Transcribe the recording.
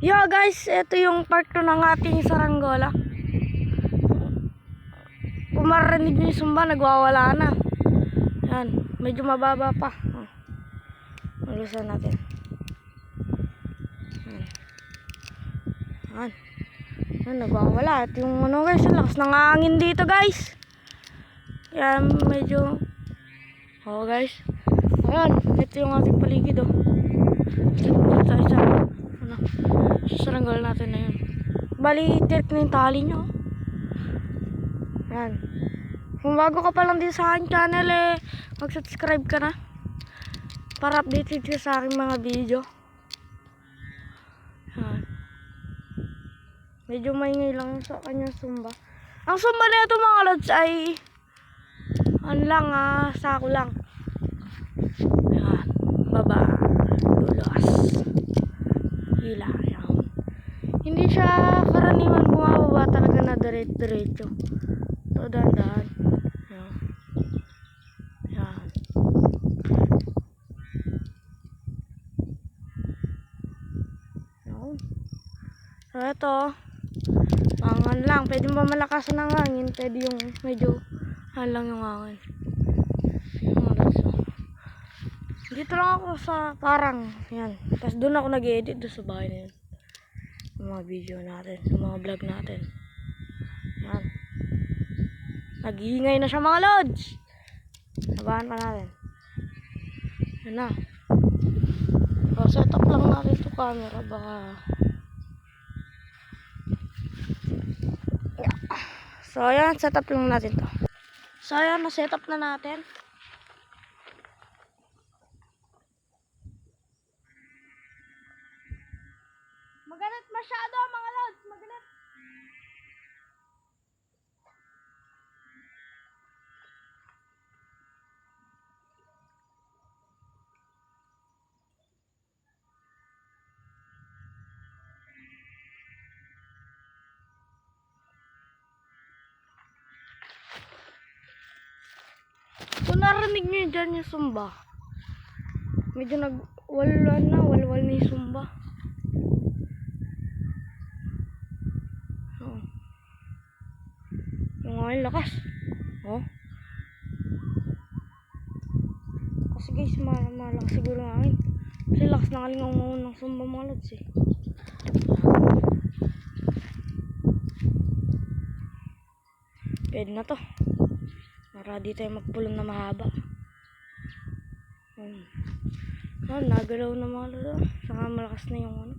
Yo guys, ito yung part 2 ng ating saranggola. Kung marinig nyo yung sumba, nagwawala na. Yan, medyo mababa pa. Malusan natin. Yan, nagwawala. At yung ano guys, lakas ng hangin dito guys. Yan, medyo guys. Ayan, ito yung ating paligid sa saranggola natin na yun. Bali, tirik na yung tali nyo. Yan. Kung bago ka pa lang din sa aking channel, mag-subscribe ka na para updated ka sa aking mga video. Yan. Medyo maingay lang sa kanyang sumba. Ang sumba na ito mga lods ay sako lang. Yan. Baba. Dulas. Hila. Yan. Hindi siya karaniwan bumababa talaga na diretso. Ito dahan-dahan. Yan. Yan. Yan. So ito, angan lang. Pwede ba malakasan ng hangin? Pwede yung medyo lang yung hangin. Dito lang ako sa parang yan. Tapos doon ako nag-edit doon sa bahay na yun. Yung mga video natin, yung mga vlog natin. Yan. Nag-iingay na siya mga lods. Nabahan pa natin. Yan na. So, set up lang natin ito camera. Baka so ayan, set up lang natin to. So ayan, na-set up na natin. Maganat masyado mga lods, maganat. Kung narinig nyo dyan yung sumba, medyo walwal na yung sumba. Yung ngayon lakas. Kasi guys, malakas siguro ng hangin. Kasi lakas na kalingaw ng sumba mga lods Pwede na to. Para di tayo magpulong na mahaba. Nagalaw na mga lods. Saka malakas na yung